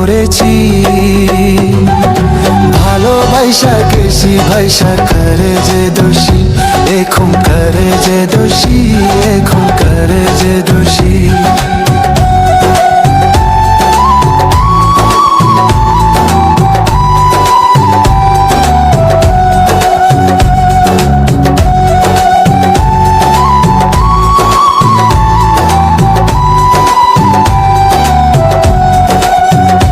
করেছি। ভালোবাসা গেছি ভাইসা করে যে দোষী, এখন করে যে দোষী, এখন করে যে দোষী।